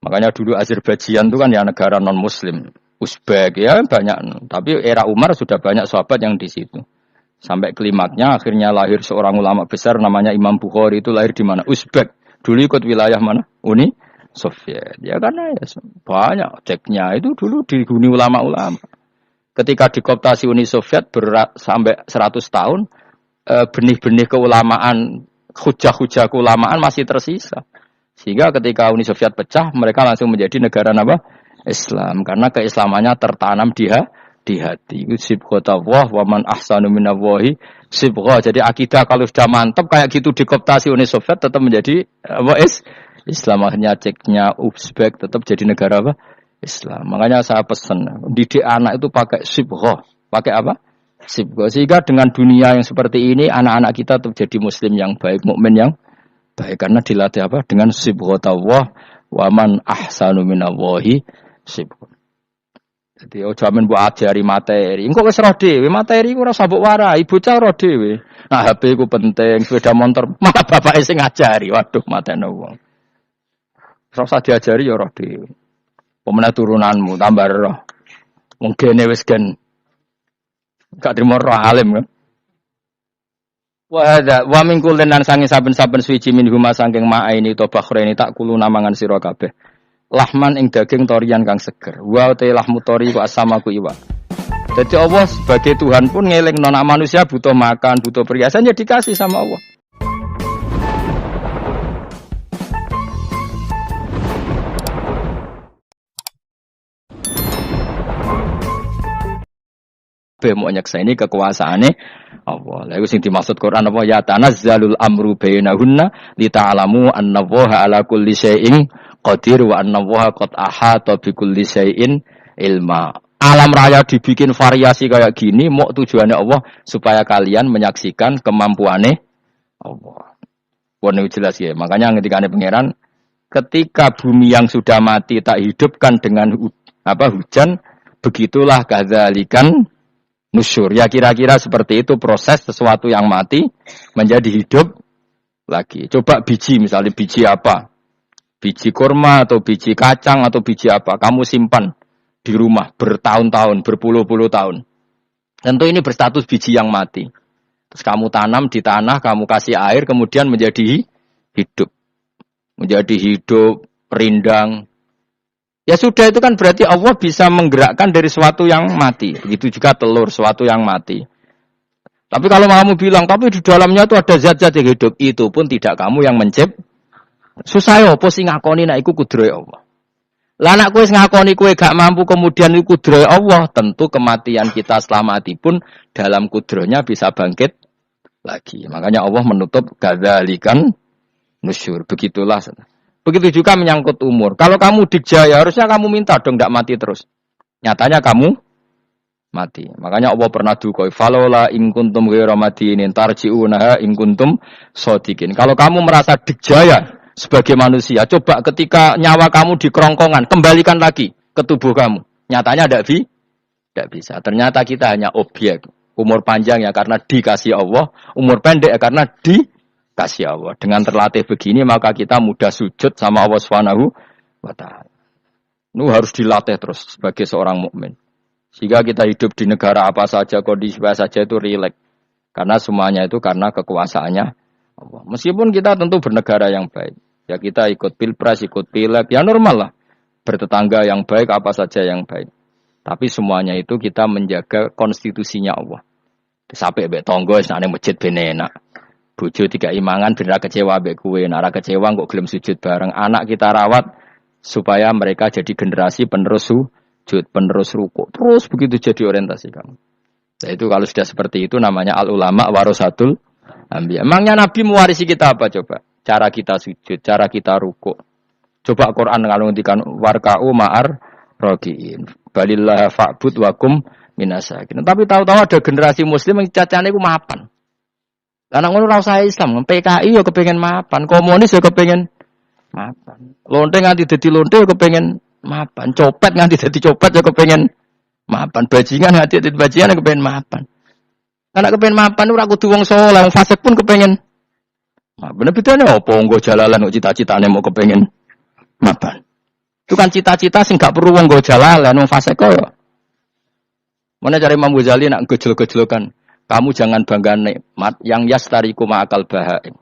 Makanya dulu Azerbaijan itu kan ya negara non Muslim, Uzbek ya banyak. Tapi era Umar sudah banyak sahabat yang di situ. Sampai klimaknya akhirnya lahir seorang ulama besar namanya Imam Bukhari, itu lahir di mana? Uzbek. Dulu ikut wilayah mana? Uni Soviet. Ya karena ya banyak ceknya itu dulu dihuni ulama-ulama. Ketika dikooptasi Uni Soviet sampai 100 tahun, benih-benih keulamaan, hujah-hujah keulamaan masih tersisa. Sehingga ketika Uni Soviet pecah, mereka langsung menjadi negara apa? Islam. Karena keislamannya tertanam di hati. Sibghatullah wa man ahsanu minallahi sibghah. Jadi akidah kalau sudah mantap kayak gitu dikooptasi Uni Soviet tetap menjadi apa? Islam. Akhirnya ceknya Uzbek tetap jadi negara apa? Islam. Makanya saya pesan, didik anak itu pakai sibghah. Pakai apa? Sibghah. Sehingga dengan dunia yang seperti ini, anak-anak kita tetap jadi muslim yang baik, mukmin yang baik, karena dilatih apa? Dengan sibghatullah wa man ahsanu minallahi sibghah. Jadi ojo amen mbok ajari materi. Engko wis roh dhewe, materi ku ora usah mbok warai, bocah roh dhewe. Nah, HP ku penting, sepeda motor malah bapake sing ngajari. Waduh, matene wong. Ora usah diajari ya roh dhewe. Pemene turunanmu tambah roh. Mungkin wis gen gak trimo roh alim kan. Wa min kullin lan sange saben-saben suci min huma saking ma'aini to bakhreni tak kulo namangan sira kabeh. Lahman ing daging torian kang seger. Wa te lahmu tori ku asama ku iwa. Jadi Allah sebagai Tuhan pun ngeling nona manusia butuh makan, butuh perhiasan ya dikasih sama Allah. Mau nyekseni kekuasaane Allah. Lha iku sing dimaksud Quran apa ya tanazzalul amru bainahunna lita'lamu annallaha ala kulli syai'in qadir wa annallaha qad ahata bi kulli syai'in ilma. Alam raya dibikin variasi kayak gini mau tujuannya Allah supaya kalian menyaksikan kemampuane Allah. Ini jelas ya. Makanya ketika pangeran ketika bumi yang sudah mati tak hidupkan dengan hujan, begitulah kadzalikan nusyur. Ya kira-kira seperti itu proses sesuatu yang mati menjadi hidup lagi. Coba biji, misalnya biji apa? Biji kurma atau biji kacang atau biji apa? Kamu simpan di rumah bertahun-tahun, berpuluh-puluh tahun. Tentu ini berstatus biji yang mati. Terus kamu tanam di tanah, kamu kasih air, kemudian menjadi hidup. Menjadi hidup, rindang. Ya sudah, itu kan berarti Allah bisa menggerakkan dari sesuatu yang mati. Begitu juga telur, sesuatu yang mati. Tapi kalau kamu bilang, tapi di dalamnya itu ada zat-zat yang hidup, itu pun tidak kamu yang menciptakan. Susah ya, apa sih ngakoni nak iku kudrohe Allah. Lah nak kowe ngakoni kowe gak mampu kemudian iku kudrohe Allah, tentu kematian kita setelah mati pun dalam kudrohnya bisa bangkit lagi. Makanya Allah menutup kadzalikan nusyur. Begitulah. Begitu juga menyangkut umur. Kalau kamu dikjaya, harusnya kamu minta dong tidak mati terus. Nyatanya kamu mati. Makanya Allah pernah dukoi. Falola in kuntum ghairu madinin tarji'unaha in kuntum shodiqin. Kalau kamu merasa dikjaya sebagai manusia, coba ketika nyawa kamu di kerongkongan, kembalikan lagi ke tubuh kamu. Nyatanya tidak bisa. Ternyata kita hanya objek. Umur panjang ya karena dikasih Allah, umur pendek ya karena kasih Allah. Dengan terlatih begini maka kita mudah sujud sama Allah Subhanahu wa taala. Itu harus dilatih terus sebagai seorang mukmin. Sehingga kita hidup di negara apa saja, kondisi apa saja itu rileks. Karena semuanya itu karena kekuasaannya Allah. Meskipun kita tentu bernegara yang baik. Ya kita ikut pilpres, ikut pileg, ya normal lah. Bertetangga yang baik, apa saja yang baik. Tapi semuanya itu kita menjaga konstitusinya Allah. Sampai mbek tangga wis nang masjid ben enak. Bojo tiga imangan bener kecewa mbek kowe, nek kecewa kok gelem sujud bareng. Anak kita rawat supaya mereka jadi generasi penerus sujud, penerus rukuk. Terus begitu jadi orientasi kamu. Nah itu kalau sudah seperti itu namanya al ulama warasatul anbiya. Emangnya Nabi mewarisi kita apa coba? Cara kita sujud, cara kita rukuk. Coba Quran kalau ngendikan warka'u ma'ar rakiin. Balillah fa'bud wakum minasakin. Tapi tahu-tahu ada generasi muslim yang cacane ku mapan. Lah nek ngono ora usah Islam, PKI ya kepengin mapan, komunis ya kepengin mapan. Lonte nganti dadi lonte ya kepengin mapan, copet nganti dadi copet ya kepengin mapan, bajingan nganti dadi bajingan ya kepengin mapan. Anak kepengin mapan ora kudu wong saleh, wong fasik pun kepengin mapan. Bedane opo nggo jalalan kok cita-citane mau kepengin mapan. Itu kan cita-cita sing gak perlu wong nggo jalalan wong fasik kok. Mana cari Imam Ghazali nak gejol-gejolokan. Kamu jangan bangga nikmat yang yastariku ma'akal bahaim.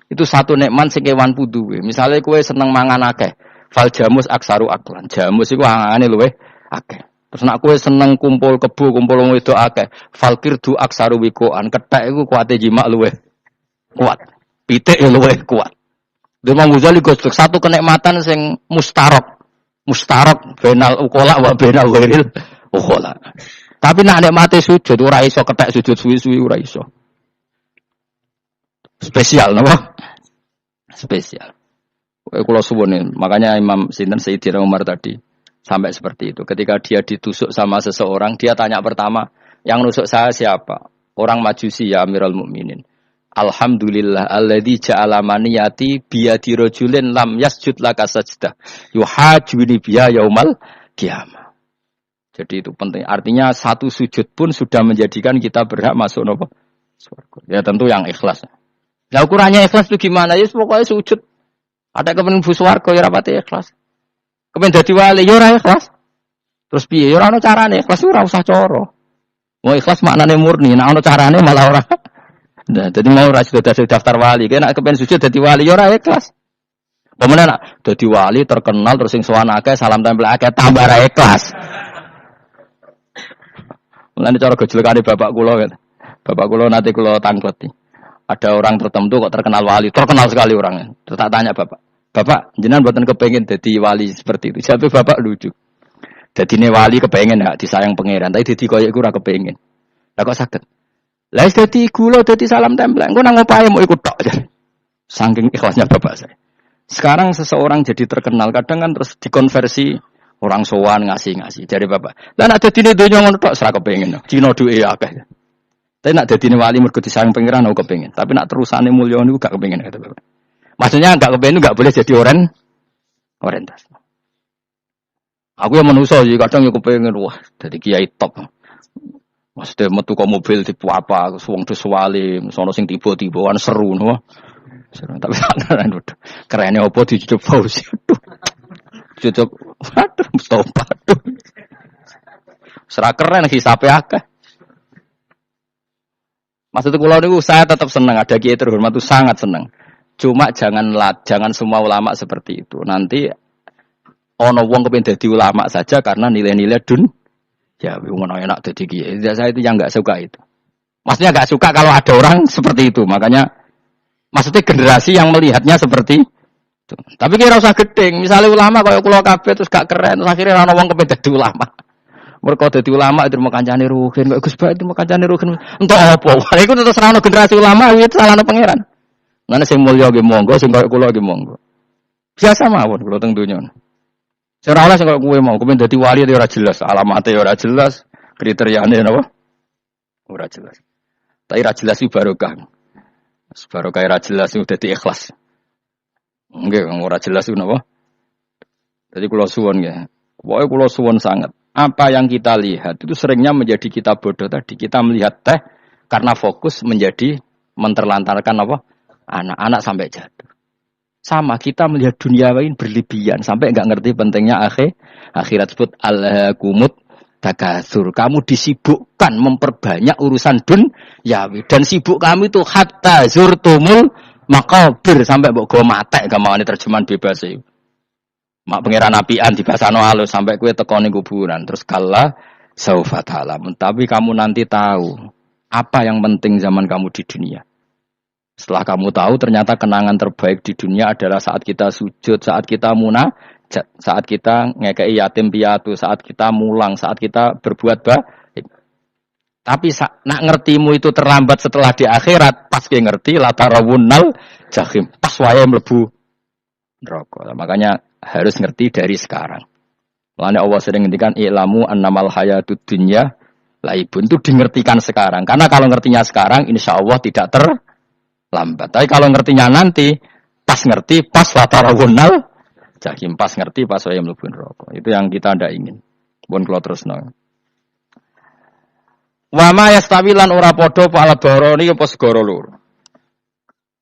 Itu satu nikmat sing kewan puduwe. Misalnya kowe seneng mangan akeh, fal jamus aksaru aklan. Jamus iku angane luweh akeh. Terus nak kowe seneng kumpul kebo, kumpul wong wedok akeh, fal kirdu aksaru wikoan. Kethek iku kuwate jimak luweh kuat. Pitik luweh kuat. Imam Ghazali gosok satu kenikmatan sing mustarok benal ukola wa benal ghairil ukola. Tapi nak nikmate sujud ora iso kethek sujud suwi-suwi ora iso. Spesial napa? Spesial. Kula suwun makanya Imam sinten Sayyidina Umar tadi sampai seperti itu. Ketika dia ditusuk sama seseorang, dia tanya pertama, yang nusuk saya siapa? Orang Majusi ya Amirul Mukminin. Alhamdulillah alladzi ja'ala maniyati biyadi rajulin lam yasjud laka sajdah yuhajuni biya yaumal qiyamah. Jadi itu penting. Artinya satu sujud pun sudah menjadikan kita berhak masuk napa? Surga. Ya tentu yang ikhlas. Nah ukurannya ikhlas itu gimana? Ya pokoknya sujud. Ada kepen mlebu swarga ya rapati ikhlas. Kepen dadi wali ya ora ikhlas. Terus piye? Ya ora ono carane. Ikhlas ora usah cara. Mau ikhlas maknane murni, nek ono carane malah ora. Nah, jadi mau ora sudah daftar wali, kena kepen sujud dadi wali ya ora ikhlas. Pemenang nak dadi wali terkenal terus sing sowan akeh salam tempel akeh tambah ra ikhlas. Mulane cara gejolekane bapak kula kan. Bapak kula nate kula tangkleti. Ada orang tertentu kok terkenal wali, terkenal sekali orangnya. Terus tak tanya bapak, "Bapak, jenengan mboten kepengin dadi wali seperti itu?" Jadi bapak lucu. Dadine wali kepengin ya disayang pangeran, tapi dadi koyo iku ora kepengin. Lah kok saged? Lah wis dadi gula dadi salam tempel. Engko nang opahe mau ikut tok. Saking ikhlasnya bapak saya. Sekarang seseorang jadi terkenal, kadang kan terus dikonversi orang sowan ngasih-ngasih. Jadi bapak, lah nek dadine donya ngono tok ora kepengin. Cina duwe akeh. Tapi nak dadine wali mergo disayang pangeran aku kepengin. Tapi nak terusane mulya niku gak kepengin kata bapak. Maksudnya gak kepengin gak boleh jadi orientasi. Aku yang manusia sih kadang yo kepengin wah dadi kiai top. Maksudnya metu kok mobil tipe apa, wong dus wali, sono sing tiba-tibaan seru no. Seru tapi kan kerene opo dicucup Fauzi. Cucup waduh Mustofa. Serah keren hisabe akeh. Maksud kula niku saya tetap senang ada kiai terhormat itu sangat senang. Cuma jangan semua ulama seperti itu. Nanti ono wong kepen dadi ulama saja karena nilai-nilai ya, ngono enak dadi kiai. Saya itu yang enggak suka itu. Maksudnya enggak suka kalau ada orang seperti itu. Makanya maksudnya generasi yang melihatnya seperti itu. Tapi kira usah gedeng. Misalnya ulama kaya kula kabeh terus gak keren, terus akhirnya ana wong kepen dadi ulama. Mergo dadi ulama itu mau kancane ruhin, kok Gus Ba itu mau kancane ruhin. Entuk apa? Lha iku terus ana generasi ulama itu salahne pangeran. Ngene sing mulya nggih monggo, sing kaya kula nggih monggo. Biasa mawon kula teng donya. Ora oleh sing kaya kowe mau, kepen dadi wali ora jelas, alamate ora jelas, kriteriane napa? Ora jelas. Tapi ora jelas iki barokah. Barokah ora jelas iku dadi ikhlas. Nggih, ora jelas iku napa? Jadi kula suwun nggih. Pokoke kula suwun sangat. Apa yang kita lihat itu seringnya menjadi kita bodoh tadi. Kita melihat teh karena fokus menjadi menterlantarkan apa? Anak-anak sampai jatuh. Sama kita melihat dunia lain berlebihan sampai enggak ngerti pentingnya akhirat sebut al-kumut takatsur. Kamu disibukkan memperbanyak urusan dunyawi dan sibuk kamu itu hatta zurtumul maqabir sampai mbok go matek gampangane terjemahan bebas iki. Mak pangeran apian dibasano halus sampai kue teko ning kuburan terus kala saufa ta'lam. Tapi kamu nanti tahu apa yang penting zaman kamu di dunia. Setelah kamu tahu ternyata kenangan terbaik di dunia adalah saat kita sujud, saat kita munajat, saat kita ngekei yatim piatu, saat kita mulang, saat kita berbuat baik. Tapi nak ngertimu itu terlambat setelah di akhirat, pas kowe ngerti la tarawunnal jahim, pas wae mlebu neraka. Makanya harus ngerti dari sekarang. Makanya Allah sering ngendikan ilamu annamal hayatud dunya laibun, itu dingertikan sekarang. Karena kalau ngertinya sekarang insya Allah tidak terlambat. Tapi kalau ngertinya nanti pas ngerti pas latarawunal jahim, pas ngerti pas wae mlebu neraka. Itu yang kita ndak ingin. Pun kula terusno. Wa ma yastawilan ora padha pal baroni apa segara loro.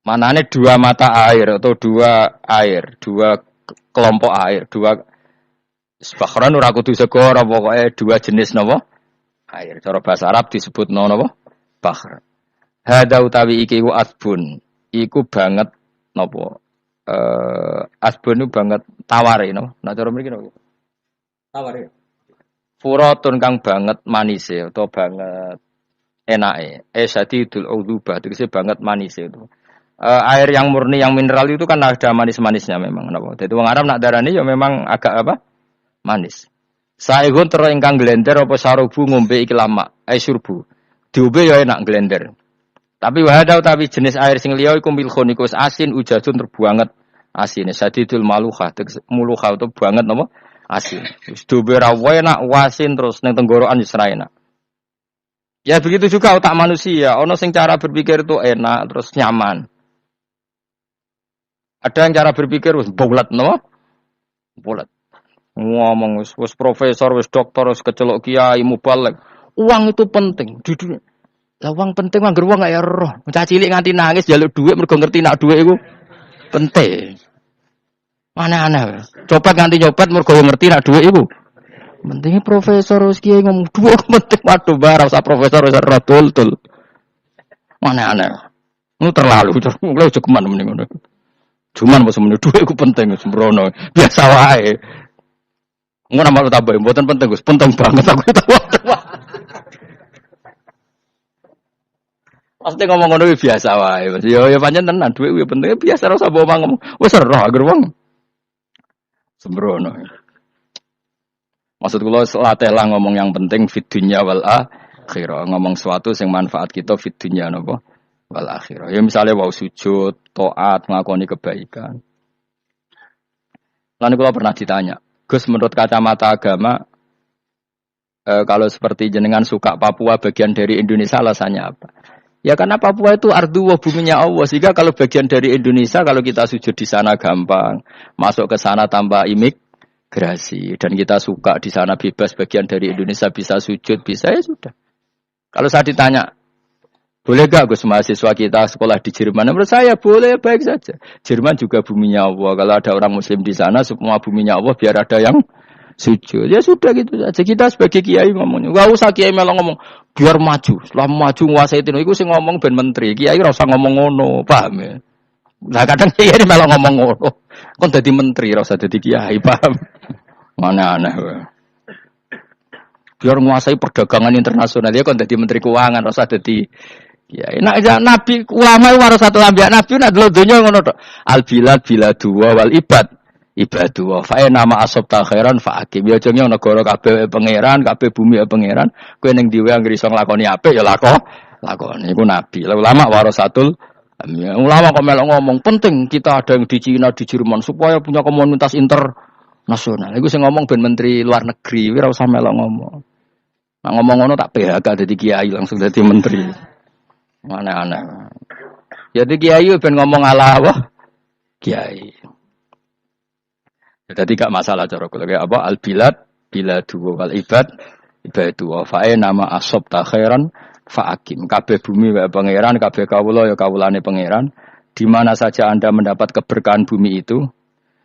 Manane dua mata air atau dua kelompok air, dua Bakhran ora kudu segara pokoke dua jenis napa? Air. Cara bahasa Arab disebut napa? Bakhar. Hada utawi iki ku asbun. Iku banget napa? Asbun itu banget taware no. Nah cara mriki napa? Taware. Furatun kang banget manise atau banget enake. Sadidul udhubah tegese banget manise itu. Air yang murni yang mineral itu kan ada manis-manisnya memang napa. Dadi wong Arab nak darani ya memang agak apa? Manis. Saegun tero ingkang glender apa sarubu ngombe iki lama, surbu. Diombe ya enak glender. Tapi wahada utawi jenis air sing liya iku milkhun iku asin ujadun terbuanget asine. Sadidul maluha, muluha itu banget napa? Asin. Wis diombe ra enak wasin terus ning tenggorokan wis ra enak. Ya begitu juga otak manusia, ono sing cara berpikir itu enak terus nyaman. Ada yang cara berpikir wis bulat napa? Bulat. Ngomong wis profesor, wis doktor, wis kecelok kiai mubalek. Uang itu penting di dunia. Lah uang penting anggar uang gak ya roh. Bocah cilik nganti nangis njaluk dhuwit mergo ngerti nak dhuwit iku penting. Aneh-aneh. Copet nganti nyopet mergo ngerti nak dhuwit iku. Pentingnya profesor wis kiai ngomong dhuwit penting waduh bar usah profesor wis ora tul. Aneh-aneh. Nu terlalu mulai aja keman mending ngono. Cuman mesti muni dhuwit iku penting sembrono. Biasa wae. Ngono malu tambah mboten penting Gus, penting banget aku tahu. Pasti ngomong ngono biasa wae. Ya pancen tenan dhuwit kuwi penting biasa ora usah ngomong. Wis ora agar wong sembrono. Maksud kula latih lah ngomong yang penting fid dunya wal akhirah, ngomong sesuatu sing manfaat kita fid dunya napa wal akhirah. Ya misalnya wau sujud, taat, ngakoni kebaikan. Lan kula pernah ditanya, Gus menurut kacamata agama kalau seperti jenengan suka Papua bagian dari Indonesia alasannya apa? Ya karena Papua itu ardu wa buminya Allah. Sehingga kalau bagian dari Indonesia kalau kita sujud di sana gampang, masuk ke sana tanpa imigrasi dan kita suka di sana bebas bagian dari Indonesia bisa sujud bisa ya sudah. Kalau saya ditanya boleh gak Gus mahasiswa kita sekolah di Jerman? Menurut saya boleh baik saja. Jerman juga buminya Allah. Kalau ada orang Muslim di sana semua buminya Allah biar ada yang sujud. Ya sudah gitu saja. Kita sebagai kiai ngomongnya. Gak usah kiai melong ngomong biar maju. Setelah maju nguasai itu sih ngomong ben menteri. Kiai ora usah ngomong ngono, paham ya? Nah kadang kiai melong ngomong ngono. Kon dadi menteri ora usah dadi kiai, paham? Mana aneh. Biar menguasai perdagangan internasional ya kon dadi menteri keuangan ora usah dadi ya, enak aja nabi ulama itu satu lambiak nabi nak dulu dunia ngono tok. Al bilad biladu wal ibadu. Fa nama asob ta khairan fa akim. Ya jenenge negara kabeh pangeran, kabeh bumi pangeran. Kowe ning diwe anggere iso nglakoni apik ya lakoni. Iku nabi. Ulama warasatul ulama kok melok ngomong penting kita ada yang di Cina, di Jerman supaya punya komunitas internasional. Iku sing ngomong ben menteri luar negeri, ora usah melok ngomong. Nah ngomong ngono tak PHK dadi kiai langsung dadi menteri. Aneh-aneh. Jadi kiai ben ngomong ala apa? Kiai. Jadi gak masalah cara kula apa al bilad biladu wal ibadu wa fa nama asob ta khairan fa akim. Kabeh bumi wae pangeran, kabeh kawula ya kawulane pangeran. Di mana saja Anda mendapat keberkahan bumi itu,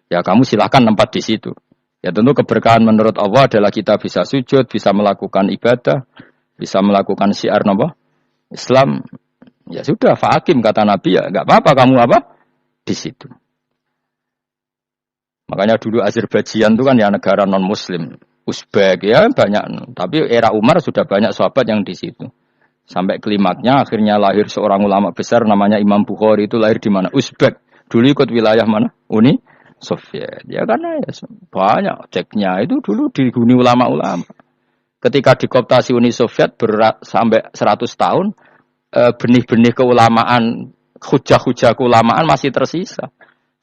ya kamu silakan tempat di situ. Ya tentu keberkahan menurut Allah adalah kita bisa sujud, bisa melakukan ibadah, bisa melakukan syiar napa? Islam. Ya sudah, fahakim kata Nabi ya, enggak apa-apa kamu apa di situ. Makanya dulu Azerbaijan itu kan ya negara non Muslim, Uzbek ya banyak. Tapi era Umar sudah banyak sahabat yang di situ. Sampai klimaknya akhirnya lahir seorang ulama besar namanya Imam Bukhari itu lahir di mana? Uzbek. Dulu ikut wilayah mana? Uni Soviet. Ya karena ya banyak ceknya itu dulu dihuni ulama-ulama. Ketika dikooptasi Uni Soviet sampai 100 tahun. Benih-benih keulamaan, hujah-hujah keulamaan masih tersisa.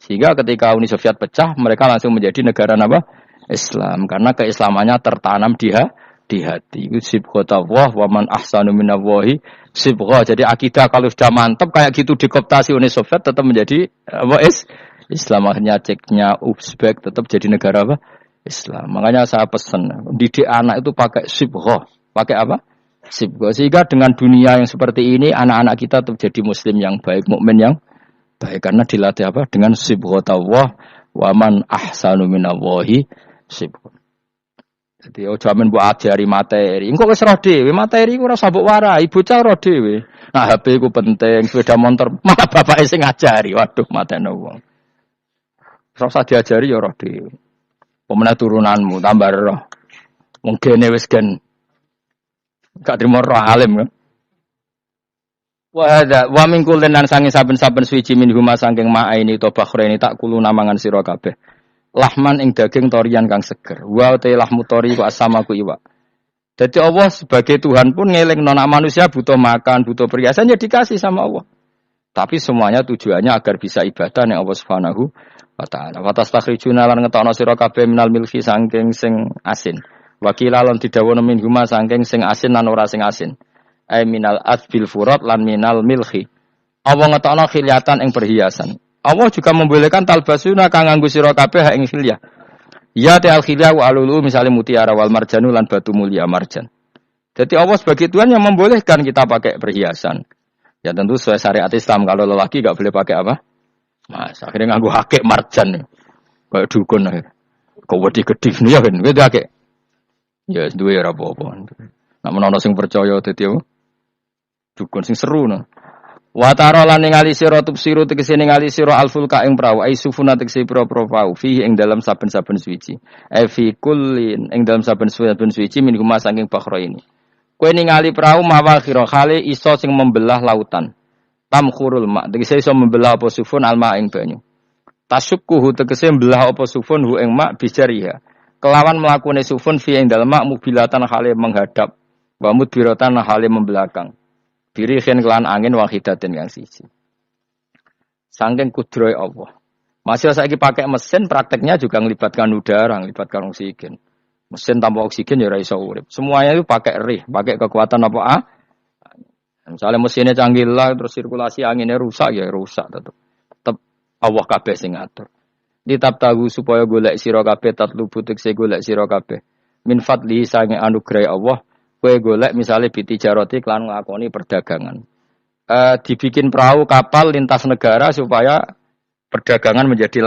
Sehingga ketika Uni Soviet pecah, mereka langsung menjadi negara apa? Islam. Karena keislamannya tertanam di hati. Sibghatullah wa man ahsanu minallahi sibghah. Jadi akidah kalau sudah mantap kayak gitu dikooptasi Uni Soviet tetap menjadi apa? Islam. Akhirnya ceknya Uzbek tetap jadi negara apa? Islam. Makanya saya pesan, didik anak itu pakai sibghah. Pakai apa? Sehingga dengan dunia yang seperti ini anak-anak kita tetap jadi muslim yang baik, mukmin yang baik karena dilatih apa? Dengan sibghatullah wa man ahsanu minallahi sibghah. Jadi ojo amen mbok ajari materi. Engko wis roh dhewe, materi ku ora usah mbok warai, bocah roh dhewe. Nah, HP ku penting, sepeda motor malah bapake sing ngajari. Waduh, matene wong. Ora usah diajari ya roh dhewe. Pemenah turunanmu tambah roh. Mungkin wis gen gak trimo roh alim kan. Wa min kullin lan sange saben-saben suci min huma saking ma'aini to bakhreni tak kulo namangan sira kabeh. Lahman ing daging torian kang seger. Wa te lahmu tori ku asamaku iwa. Jadi Allah sebagai Tuhan pun ngeling nona manusia butuh makan, butuh perhiasan ya dikasih sama Allah. Tapi semuanya tujuannya agar bisa ibadah ning Allah Subhanahu wa taala. Wa tastakhrijuna lan ngetokno sira kabeh minal milki saking sing asin. Wa kilalon didhawuhna min huma saking sing asin lan ora sing asin. Ai minal asbil furat lan minal milki. Allah ngetokno khilyatan ing perhiasan. Allah juga membolehkan talbasuna kang nganggo sira kabeh ing khilyah. Ya ta'al khilyah wa alulu misalnya mutiara wal marjanu lan batu mulia marjan. Jadi Allah sebagai Tuhan yang membolehkan kita pakai perhiasan. Ya tentu sesuai syariat Islam kalau lelaki enggak boleh pakai apa? Mas, akhirnya nganggo hakik marjan. Kayak dukun akhir. Kok wedi gedhe ya kan gitu hakik. Ya duwe ora apa-apa. Nek menawa sing percaya dadi dukun sing seru no. Wa tara lan ningali sira tubsiru tegese ningali sira alfulka ing prau ai sufuna tegese pro-pro prau fi ing dalam saben-saben suci fi kullin ing dalam saben-saben suci min huma saking bakhra ini kowe ningali prau mawa khira khale iso sing membelah lautan tamkhurul ma tegese iso membelah apa sufun alma ing banyu tasukkuhu tegese membelah apa sufun hu ing ma bijariha kelawan mlakune sufun fi ing dalam ma mubilatan khale menghadap wa mudbiratan khale membelakang dirihin kelan angin wahidatin yang siji. Saking kudrohe Allah. Masih saiki pakai mesin prakteknya juga melibatkan udara, melibatkan oksigen. Mesin tanpa oksigen ya ora iso urip. Semuanya itu pakai rih, pakai kekuatan apa Misalnya mesinnya canggih lah terus sirkulasi anginnya rusak ya rusak tetep. Tetep Allah kabeh sing ngatur. Ditab tahu supaya golek sira kabeh tatlubu tekse golek sira kabeh. Min fadli sange anugerah Allah. Kowe golek misalnya bitijaroti klan nglakoni perdagangan. Dibikin perahu kapal lintas negara supaya perdagangan menjadi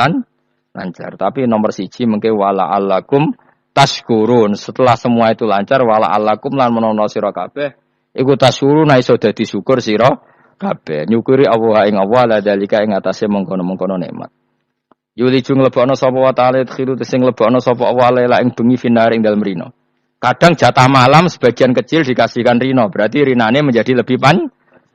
lancar. Tapi nomor siji mengke wala alakum tashkurun. Setelah semua itu lancar wala alakum lan menono sira kabeh iku tashkurun iso dadi syukur sira kabeh. Nyukuri Allah ing Allah la dalika ing atase mengkono-mengkono nikmat. Yuli jung lebokno sapa wa ta'ala khiru sing lebokno sapa Allah lela ing bengi finar ing dalem rino. Kadang jatah malam sebagian kecil dikasihkan rino, berarti rinane menjadi lebih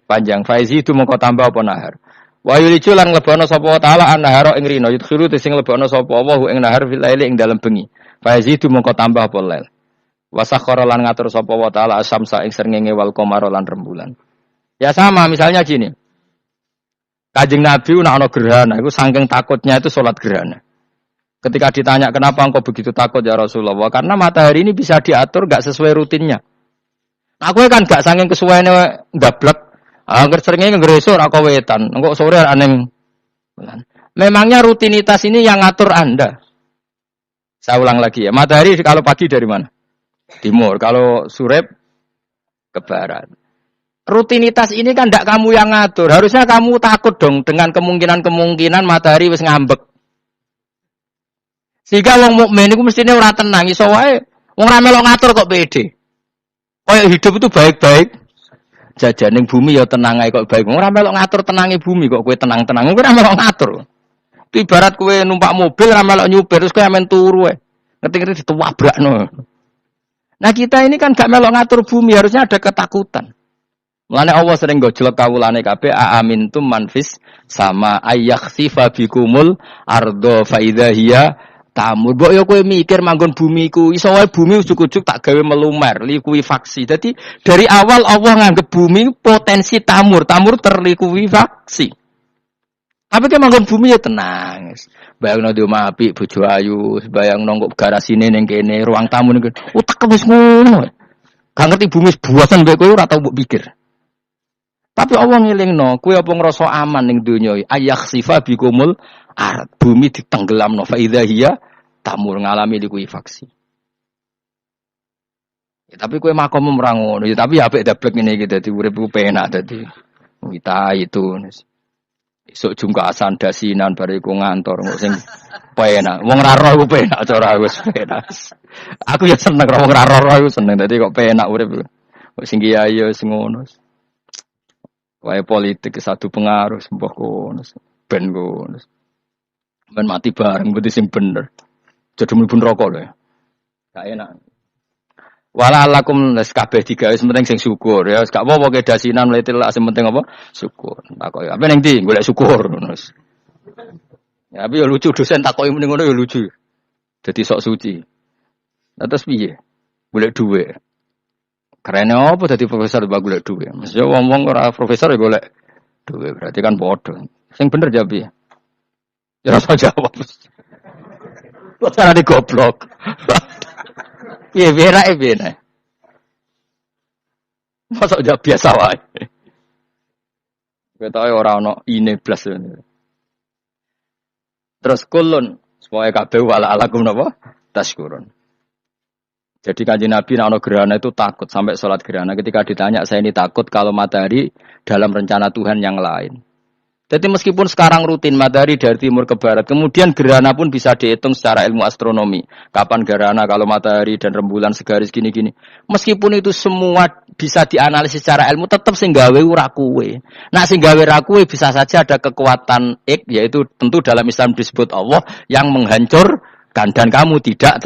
panjang. Faizi itu mengko tambah apa nahar. Wa yulicu lan lebono sapa taala an-nahara ing rino, yudkhiru sing lebono sapa Allah ing nahar fil laili ing dalem bengi. Faizi itu mengko tambah apa lail. Wa sakhara lan ngatur sapa wa taala asamsa ing srengenge wal qamara lan rembulan. Ya sama misalnya gini. Kanjeng Nabi ana gerhana, iku saking takutnya itu salat gerhana. Ketika ditanya kenapa engkau begitu takut ya Rasulullah, karena matahari ini bisa diatur gak sesuai rutinnya. Aku kan gak saking kesuwaine ndablek. Angger seringe ngresuk ora wetan, engko sore aneh. Memangnya rutinitas ini yang ngatur Anda. Saya ulang lagi ya, matahari kalau pagi dari mana? Timur, kalau sore ke barat. Rutinitas ini kan ndak kamu yang ngatur. Harusnya kamu takut dong dengan kemungkinan matahari wis ngambek. Sehingga wong mukmin iku mestine ora tenang iso wae wong ra melok ngatur kok pede. Kaya hidup itu baik-baik. Jajaning bumi ya tenang ae kok baik. Wong ora melok ngatur tenange bumi kok kowe tenang-tenang. Kowe ora melok ngatur. Itu ibarat kowe numpak mobil ra melok nyupir terus kowe amen turu wae. Ngerti-ngerti ditawabrakno. Nah kita ini kan gak melok ngatur bumi, harusnya ada ketakutan. Mulane Allah sering gojlok kawulane kabeh aamintum manfis sama ayakhsifa bikumul ardo fa idza hiya tamur. Mbok yo kowe mikir manggon bumi ku iso wae bumi ujug-ujug tak gawe melumer, likuifaksi. Dadi dari awal Allah nganggep bumi potensi tamur terlikuifaksi. Tapi kan manggon bumi ya tenang. Bayangno di omah apik bojo ayu, bayangno kok garasine ning kene, ruang tamu ning kene. Utek wis ngono. Gak ngerti bumi buasan mbek kowe ora tau mbok pikir. Tapi Allah ngelingno, kowe apa ngrasa aman ning donya iki? Ayakhsifa bikumul ard, bumi ditenggelamno fa idza hiya tamur ngalami likuifaksi. Ya, tapi kowe makom ora ngono, ya, tapi apik dablek ngene iki dadi urip ku penak dadi. Kita itu. Esuk jungkasan dasinan bariku ngantor kok sing penak. Wong ra roh ku penak cara wis penak. Aku ya seneng wong ra roh aku seneng. Dadi kok penak urip. Kok sing kiai ya sing ngono. Wae politik satu pengaruh sembah kono. Ben kono. Ben mati bareng berarti sing bener. Jadi mlebu neraka lho ya. Gak enak. Wala lakum les kabeh digawe penting sing syukur ya. Gak apa-apa ke dasinan mletil sing penting apa? Syukur. Takoki apa ning ndi? Golek syukur ngono. Ya tapi ya lucu dosen takoki mending ngono ya lucu. Dadi sok suci. Lah terus piye? Golek dhuwit. Keren apa dadi profesor bak golek dhuwit. Mesti wong-wong ora profesor ya golek dhuwit berarti kan padha. Sing bener jawab piye? Ya rasa jawab. Kok carane goblok. Piye berake piye. Masa jawab biasa wae. Ketoke ora ana ine blas. Terus kulun supaya kabeh wala alakum napa? Taskurun. Jadi Kanjeng Nabi ana gerhana itu takut sampai sholat gerhana. Ketika ditanya saya ini takut kalau matahari dalam rencana Tuhan yang lain. Jadi meskipun sekarang rutin matahari dari timur ke barat, kemudian gerhana pun bisa dihitung secara ilmu astronomi. Kapan gerhana kalau matahari dan rembulan segaris gini-gini. Meskipun itu semua bisa dianalisis secara ilmu, tetap sing gawe ora kuwe. Nah sing gawe ra kuwe bisa saja ada kekuatan yaitu tentu dalam Islam disebut Allah yang menghancurkan dan kamu tidak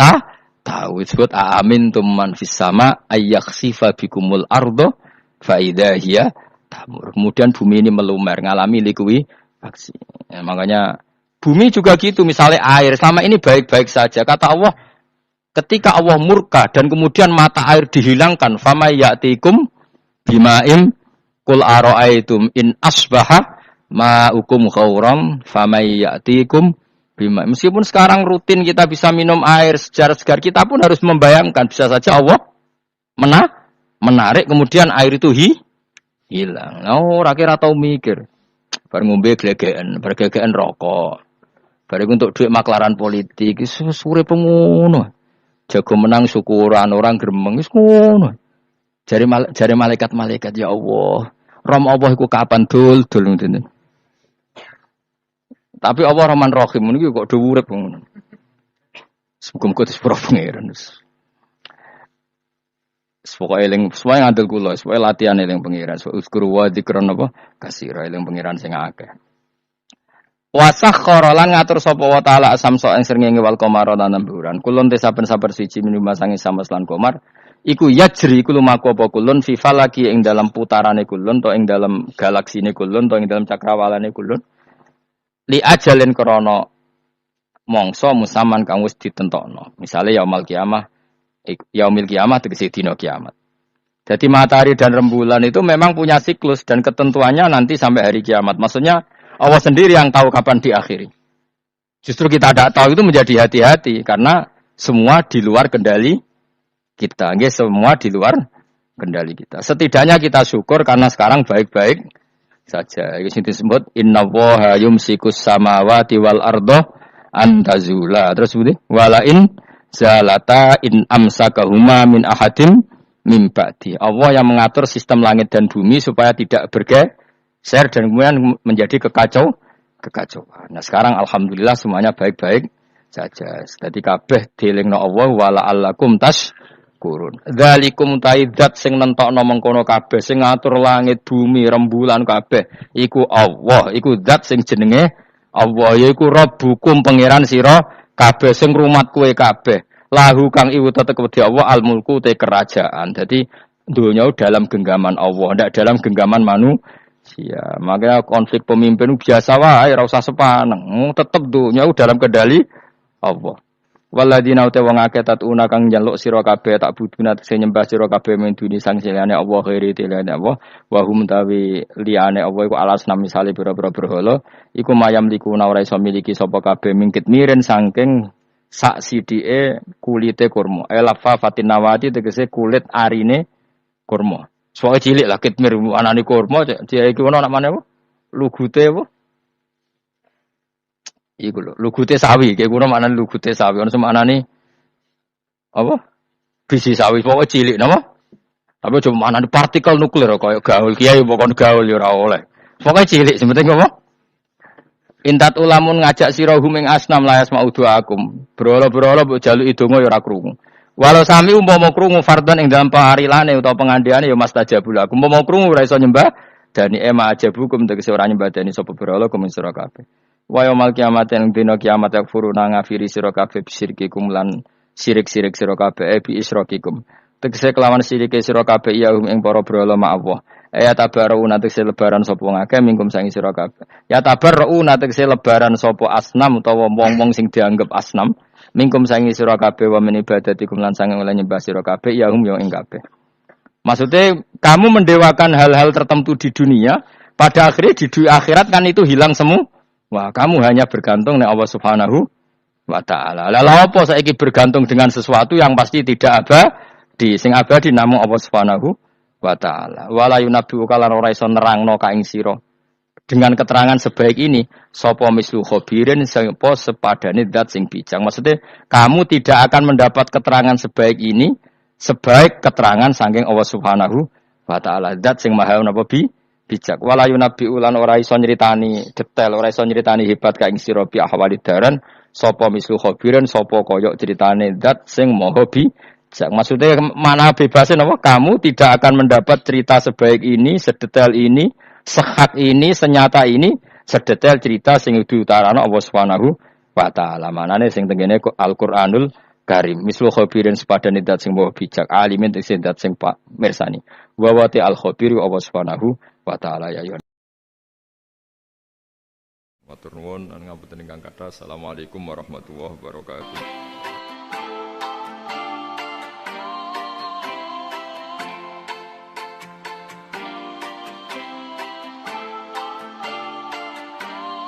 tahu. Disebut amin tumman fis sama ayyakhsifa bikumul ardo fa idza hiya tamur. Kemudian bumi ini melumer, ngalami likuifaksi. Ya, makanya bumi juga gitu, misalnya air selama ini baik-baik saja. Kata Allah, ketika Allah murka dan kemudian mata air dihilangkan, fama ya'tikum bima'im kul ara'aitum in asbaha ma'ukum khawram fama ya'tikum bima'im. Meskipun sekarang rutin kita bisa minum air segar-segar, kita pun harus membayangkan bisa saja Allah menarik kemudian air itu hilang. Nah, rakyat tau mikir. Bar ngombe glegeken, bergegeken rokok. Bar untuk duit maklaran politik, sore pengono. Jago menang syukuran orang gremeng wis ngono. Jare malaikat-malaikat ya Allah. Rom Allah iku kapan dul ngene. Tapi Allah Rahman Rahim niku kok do urip ngono. Muga-muga disepuro pangeran. Pokoke eling semuanya ngandel kula, supaya latihan eling pangeran. Uzkur wa dzikran apa? Kasira eling pangeran sing akeh. Wasakhkhara lan ngatur sapa wa taala asamsa ing srengenge wal qamara lan rembulan. Kulun te saben-saben siji minuma sange samas lan qamar. Iku yajri iku lumaku apa kulun fi falaki ing dalam putarane kulun to ing dalam galaksine kulun to ing dalam cakrawalane kulun. Li ajalin krana mangsa musaman kang wis ditentokno. Misale yaumul kiamah yaumil kiamah tegese dina kiamat. Jadi matahari dan rembulan itu memang punya siklus dan ketentuannya nanti sampai hari kiamat. Maksudnya Allah sendiri yang tahu kapan diakhiri. Justru kita tidak tahu itu menjadi hati-hati karena semua di luar kendali kita. Nggih, semua di luar kendali kita. Setidaknya kita syukur karena sekarang baik-baik saja. Ini disebut innallaha yumsikus samawati wal arda an tazula. Terus seperti walain zalata in amsakahuma min ahadim min ba'di. Allah yang mengatur sistem langit dan bumi supaya tidak bergeser dan kemudian menjadi kekacauan. Nah sekarang alhamdulillah semuanya baik-baik saja. Jadi kabeh dielingno Allah wala allakum tashkurun. Dzalikum taidzat sing nentokno mengkono kabeh sing ngatur langit bumi rembulan kabeh iku Allah, iku zat sing jenenge Allah yaiku Rabbukum pangeran sira kabeh sing rumat kowe kabeh lahu kang iwu tetep wedi Allah al mulku te kerajaan. Jadi dunia dalam genggaman Allah, ndak dalam genggaman manusia. Makanya konflik pemimpin biasa wae ora usah sepaneng. Tetep dunia dalam kendali Allah. Waladina uta wong akeh tatuna kang njaluk sira kabeh tak buduna sing nyembah sira kabeh men duni sang liyane Allah khairi tilane Allah wa hum tawi liyane Allah iku alas nami misale pira-pira berhala iku mayam liku ora iso miliki sapa kabeh mingkit miren saking sak sidike kulite kurma elafa fatinawati tegese kulit arine kurma soal cilik lah kitmir anane kurma dia iki ono namane apa lugute apa iku lho, lugute sawi, kayak kuno maknane lugute sawi, ono semaknane apa? Biji sawi pokoke cilik napa? Tapi cuma maknane partikel nuklir kaya gaul kiai pokoknya gaul ya ora oleh. Pokoke cilik, sementing apa? Intat ulamun ngajak sira hum ing asnam la yasma'u du'akum. Berolo-berolo mbok jaluki donga ya ora krungu. Walau sami umpama krungu fardhan ing dalam paharilane utawa pengandiane ya mastajabul lakum. Umpama krungu ora iso nyembah dani ema ajabukum tegese ora nyembah dani sapa berolo kumin sira kabeh. Wa yaumul kiamat ing dina kiamat yakfuruna ngafiri sira kabeh bisirkikum lan sirik-sirik sira kabeh bi isrokikum. Tegese kelawan sirike sira kabeh ya ing para berolo ma Allah. Ya tabaruna tegese lebaran sapa ngake mingkum sangi sira kabeh. Ya tabaruna tegese lebaran sapa asnam utawa wong-wong sing dianggep asnam mingkum sangi sira kabeh wa min ibadatikum lan sange oleh nyembah sira kabeh ya hum yo ing kabeh. Maksudnya kamu mendewakan hal-hal tertentu di dunia, pada akhirnya di akhirat kan itu hilang semua. Wah, kamu hanya bergantung dengan Allah Subhanahu wa taala. Lalu apa saiki bergantung dengan sesuatu yang pasti tidak abadi, sing abadi namung Allah Subhanahu wa taala. Wala yunabbi'u kalan ora iso nerangno ka ing sira. Dengan keterangan sebaik ini, sapa mislu khabirin sapa sepadane zat sing bijak. Maksudnya, kamu tidak akan mendapat keterangan sebaik ini sebaik keterangan saking Allah Subhanahu wa taala. Zat sing maha napa bijak. Wala yunabbi'u lan ora iso nyritani detail, ora iso nyritani hebat ka ing sira bi ahwalidaran sapa mislu khabirin sapa kaya critane zat sing maha bijak. Maksudnya mana bebasnya apa? Kamu tidak akan mendapat cerita sebaik ini, sedetail ini, sehak ini, senyata ini, sedetail cerita sing diutarana Allah Subhanahu wa taala. Manane sing tengene Al-Qur'anul Karim. Mislu khabirin sepadane zat sing maha bijak, alimin sing zat sing pak mirsani. Wa wati al-khabiru Allah Subhanahu wa taala ya. Matur nuwun lan ngapunten ingkang kathah. Assalamualaikum warahmatullahi wabarakatuh.